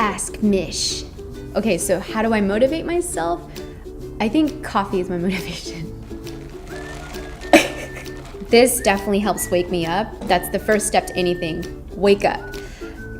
Ask Mish. Okay, so how do I motivate myself? I think coffee is my motivation. This definitely helps wake me up. That's the first step to anything. Wake up.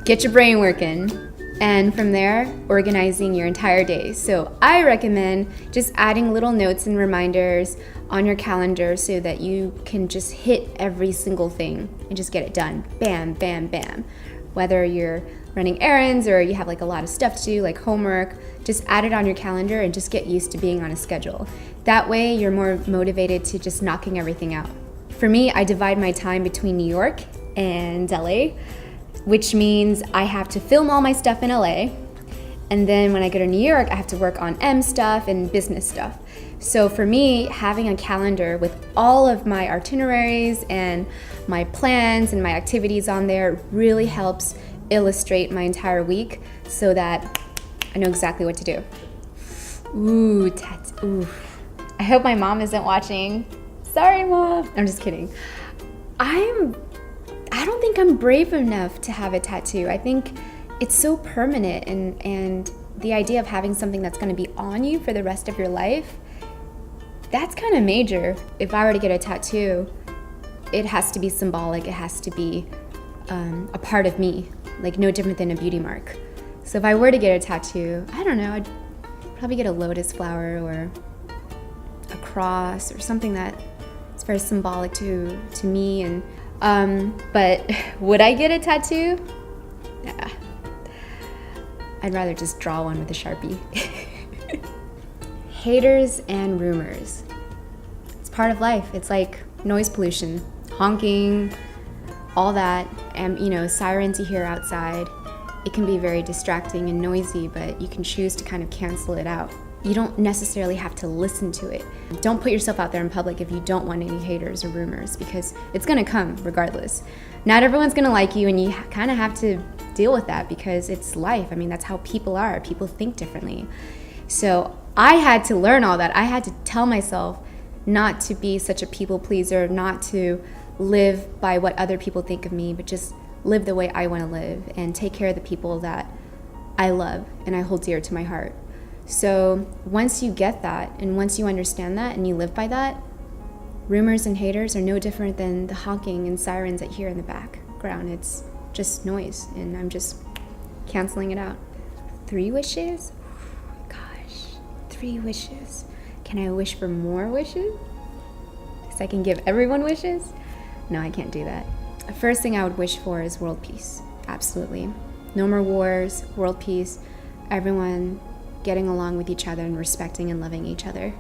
Get your brain working. And from there, organizing your entire day. So I recommend just adding little notes and reminders on your calendar so that you can just hit every single thing and just get it done. Bam, bam, bam. Whether you're running errands or you have like a lot of stuff to do, like homework, just add it on your calendar and just get used to being on a schedule. That way you're more motivated to just knocking everything out. For me, I divide my time between New York and LA, which means I have to film all my stuff in LA. And then when I go to New York, I have to work on M stuff and business stuff. So for me, having a calendar with all of my itineraries and my plans and my activities on there really helps illustrate my entire week so that I know exactly what to do. Ooh, ooh. I hope my mom isn't watching. Sorry, Mom. I'm just kidding. I don't think I'm brave enough to have a tattoo. I think it's so permanent, and the idea of having something that's going to be on you for the rest of your life, that's kind of major. If I were to get a tattoo, it has to be symbolic. It has to be a part of me, like no different than a beauty mark. So if I were to get a tattoo, I don't know, I'd probably get a lotus flower or a cross or something that it's very symbolic to me. And but would I get a tattoo? Nah. I'd rather just draw one with a Sharpie. Haters and rumors. It's part of life. It's like noise pollution, honking, all that, and sirens you hear outside. It can be very distracting and noisy, but you can choose to kind of cancel it out. You don't necessarily have to listen to it. Don't put yourself out there in public if you don't want any haters or rumors, because it's gonna come regardless. Not everyone's gonna like you, and you kind of have to deal with that because it's life. I mean, that's how people are. People think differently. So I had to learn all that. I had to tell myself not to be such a people pleaser, not to live by what other people think of me, but just live the way I want to live and take care of the people that I love and I hold dear to my heart. So once you get that, and once you understand that and you live by that, rumors and haters are no different than the honking and sirens that you hear in the background. It's just noise, and I'm just canceling it out. 3 wishes? Gosh, 3 wishes. Can I wish for more wishes? So I can give everyone wishes? No, I can't do that. The first thing I would wish for is world peace. Absolutely. No more wars, world peace, everyone getting along with each other and respecting and loving each other.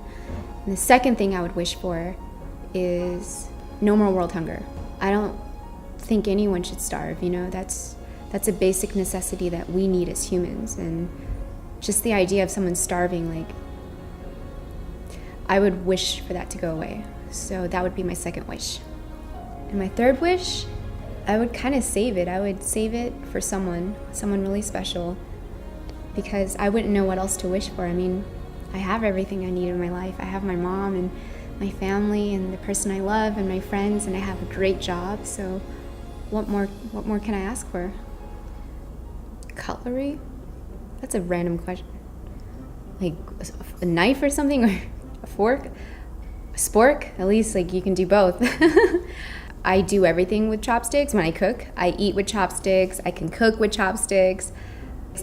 And the second thing I would wish for is no more world hunger. I don't think anyone should starve, that's a basic necessity that we need as humans. And just the idea of someone starving, like, I would wish for that to go away. So that would be my second wish. And my third wish, I would kind of save it. I would save it for someone really special, because I wouldn't know what else to wish for. I mean, I have everything I need in my life. I have my mom and my family and the person I love and my friends, and I have a great job. So what more can I ask for? Cutlery? That's a random question. Like a knife or something, or a fork? A spork? At least like you can do both. I do everything with chopsticks when I cook. I eat with chopsticks. I can cook with chopsticks.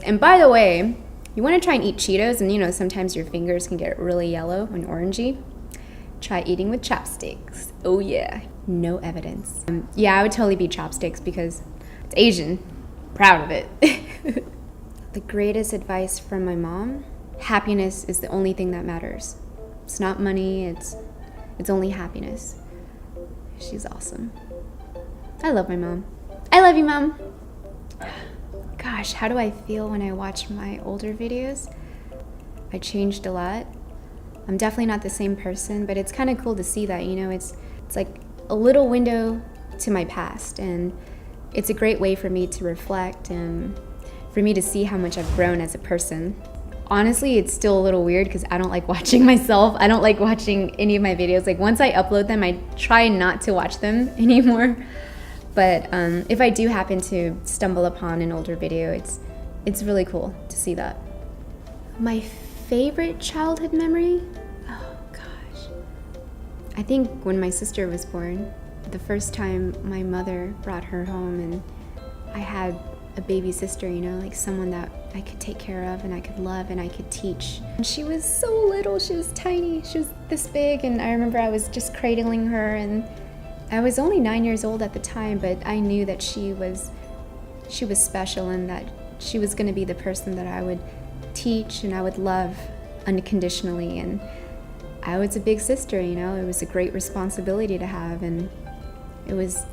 And by the way, you want to try and eat Cheetos, and sometimes your fingers can get really yellow and orangey. Try eating with chopsticks. Oh yeah, no evidence. Yeah, I would totally be chopsticks because it's Asian. Proud of it. The greatest advice from my mom: happiness is the only thing that matters. It's not money, it's only happiness. She's awesome. I love my mom. I love you, Mom. Gosh, how do I feel when I watch my older videos? I changed a lot. I'm definitely not the same person, but it's kind of cool to see that, it's like a little window to my past, and it's a great way for me to reflect and for me to see how much I've grown as a person. Honestly, it's still a little weird because I don't like watching myself. I don't like watching any of my videos. Like once I upload them, I try not to watch them anymore. But if I do happen to stumble upon an older video, It's really cool to see that. My favorite childhood memory? Oh gosh. I think when my sister was born, the first time my mother brought her home and I had a baby sister, you know, like someone that I could take care of and I could love and I could teach. And she was so little, she was tiny, she was this big, and I remember I was just cradling her, and I was only 9 years old at the time, but I knew that she was special and that she was going to be the person that I would teach and I would love unconditionally. And I was a big sister, you know, it was a great responsibility to have, and it was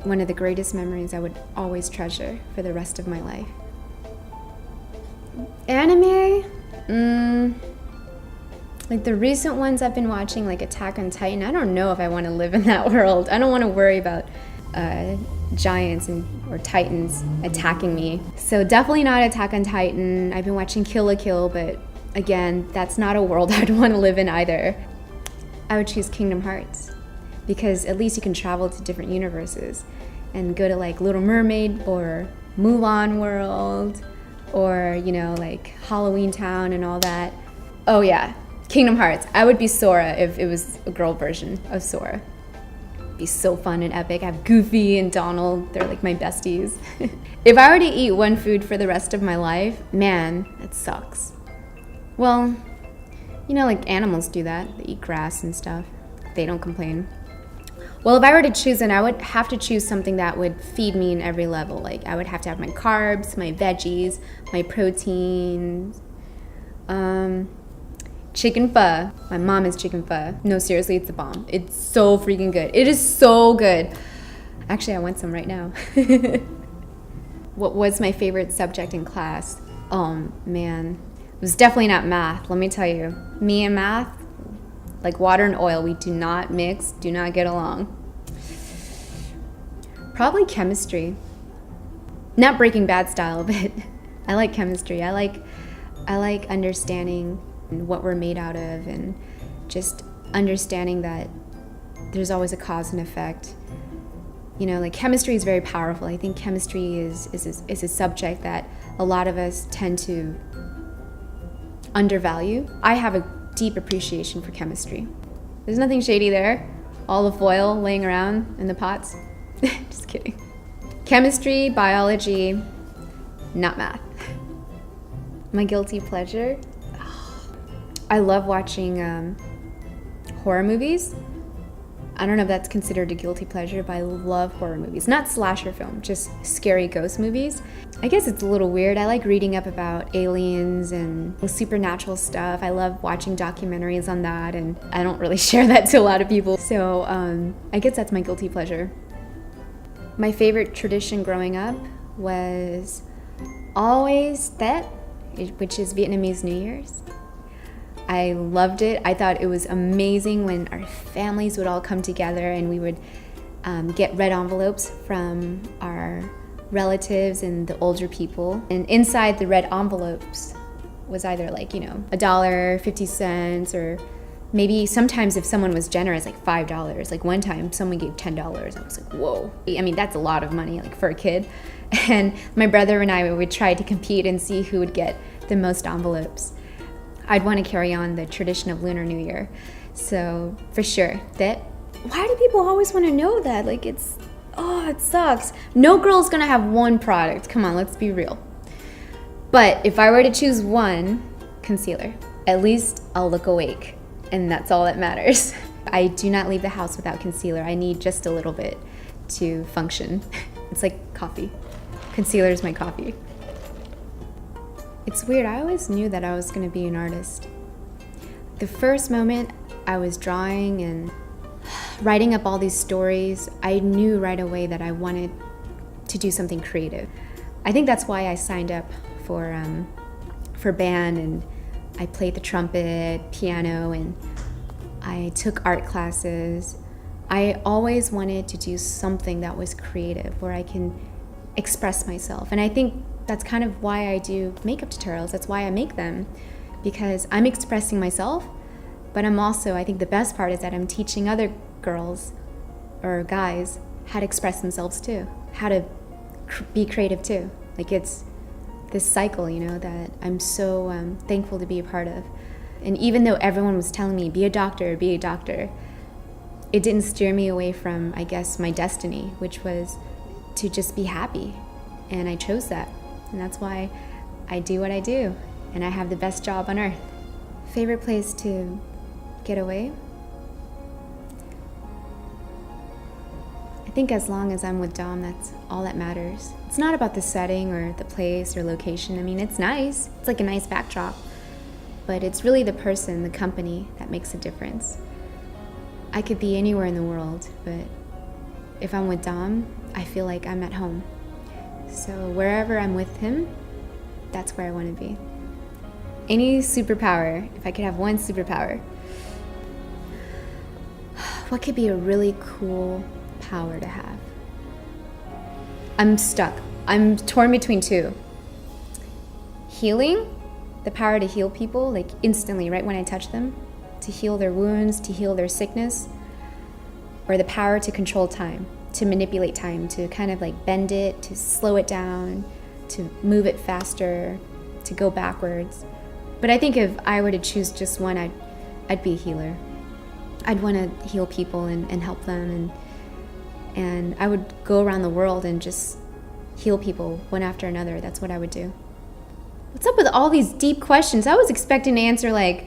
one of the greatest memories I would always treasure for the rest of my life. Anime? Like the recent ones I've been watching, like Attack on Titan, I don't know if I want to live in that world. I don't want to worry about giants or titans attacking me. So definitely not Attack on Titan. I've been watching Kill la Kill, but again, that's not a world I'd want to live in either. I would choose Kingdom Hearts, because at least you can travel to different universes and go to like Little Mermaid or Mulan World or, you know, like Halloween Town and all that. Oh yeah, Kingdom Hearts. I would be Sora if it was a girl version of Sora. It'd be so fun and epic. I have Goofy and Donald. They're like my besties. If I were to eat one food for the rest of my life, man, that sucks. Well, you know, like animals do that. They eat grass and stuff. They don't complain. Well, if I were to choose, then I would have to choose something that would feed me in every level. Like I would have to have my carbs, my veggies, my proteins. Chicken pho. My mom is chicken pho. No, seriously, it's a bomb. It's so freaking good. It is so good. Actually, I want some right now. What was my favorite subject in class? Oh man, it was definitely not math. Let me tell you, me and math, like water and oil, we do not mix, do not get along. Probably chemistry. Not Breaking Bad style, but I like chemistry. I like understanding what we're made out of, and just understanding that there's always a cause and effect. You know, like chemistry is very powerful. I think chemistry is a subject that a lot of us tend to undervalue. I have a deep appreciation for chemistry. There's nothing shady there. Olive oil laying around in the pots. Just kidding. Chemistry, biology, not math. My guilty pleasure? I love watching horror movies. I don't know if that's considered a guilty pleasure, but I love horror movies. Not slasher film, just scary ghost movies. I guess it's a little weird. I like reading up about aliens and supernatural stuff. I love watching documentaries on that, and I don't really share that to a lot of people. So I guess that's my guilty pleasure. My favorite tradition growing up was always Tết, which is Vietnamese New Year's. I loved it. I thought it was amazing when our families would all come together and we would get red envelopes from our relatives and the older people. And inside the red envelopes was either like, you know, $1, 50 cents, or maybe sometimes if someone was generous, like $5. Like one time someone gave $10. I was like, whoa. I mean, that's a lot of money, like for a kid. And my brother and I would try to compete and see who would get the most envelopes. I'd want to carry on the tradition of Lunar New Year. So for sure, why do people always want to know that? Like it sucks. No girl's gonna have one product. Come on, let's be real. But if I were to choose one, concealer. At least I'll look awake, and that's all that matters. I do not leave the house without concealer. I need just a little bit to function. It's like coffee. Concealer is my coffee. It's weird, I always knew that I was going to be an artist. The first moment I was drawing and writing up all these stories, I knew right away that I wanted to do something creative. I think that's why I signed up for band, and I played the trumpet, piano, and I took art classes. I always wanted to do something that was creative, where I can express myself. And I think that's kind of why I do makeup tutorials. That's why I make them, because I'm expressing myself, but I'm also, I think the best part is that I'm teaching other girls or guys how to express themselves too, how to be creative too. Like it's this cycle, you know, that I'm so thankful to be a part of. And even though everyone was telling me, be a doctor, it didn't steer me away from, I guess, my destiny, which was to just be happy. And I chose that. And that's why I do what I do. And I have the best job on earth. Favorite place to get away? I think as long as I'm with Dom, that's all that matters. It's not about the setting or the place or location. I mean, it's nice. It's like a nice backdrop. But it's really the person, the company, that makes a difference. I could be anywhere in the world, but if I'm with Dom, I feel like I'm at home. So wherever I'm with him, that's where I want to be. Any superpower, if I could have one superpower, what could be a really cool power to have? I'm stuck. I'm torn between two. Healing, the power to heal people, like instantly, right when I touch them, to heal their wounds, to heal their sickness, or the power to control time, to manipulate time, to kind of like bend it, to slow it down, to move it faster, to go backwards. But I think if I were to choose just one, I'd be a healer. I'd want to heal people and help them, and I would go around the world and just heal people one after another. That's what I would do. What's up with all these deep questions? I was expecting to answer like,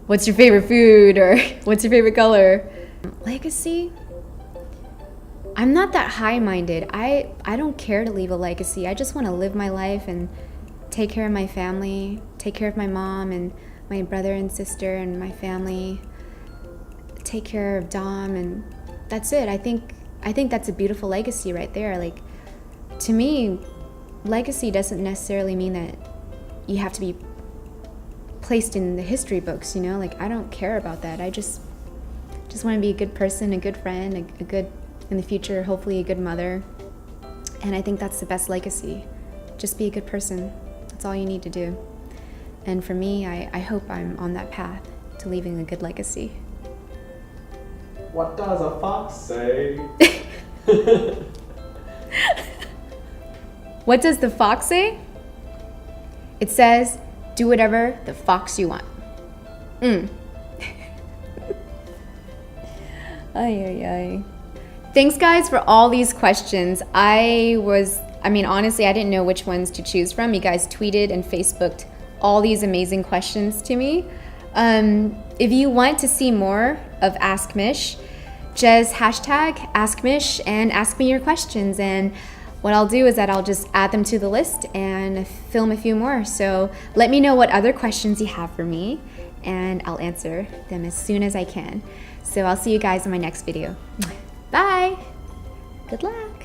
what's your favorite food, or what's your favorite color? Legacy? I'm not that high-minded. I don't care to leave a legacy. I just want to live my life and take care of my family, take care of my mom and my brother and sister and my family, take care of Dom, and that's it. I think that's a beautiful legacy right there. Like, to me, legacy doesn't necessarily mean that you have to be placed in the history books, you know? Like, I don't care about that. I just want to be a good person, a good friend, a good, in the future, hopefully a good mother. And I think that's the best legacy. Just be a good person. That's all you need to do. And for me, I hope I'm on that path to leaving a good legacy. What does a fox say? What does the fox say? It says, do whatever the fox you want. Ay, ay, ay. Thanks, guys, for all these questions. Honestly, I didn't know which ones to choose from. You guys tweeted and Facebooked all these amazing questions to me. If you want to see more of Ask Mish, just hashtag Ask Mish and ask me your questions. And what I'll do is that I'll just add them to the list and film a few more. So let me know what other questions you have for me, and I'll answer them as soon as I can. So I'll see you guys in my next video. Bye. Good luck.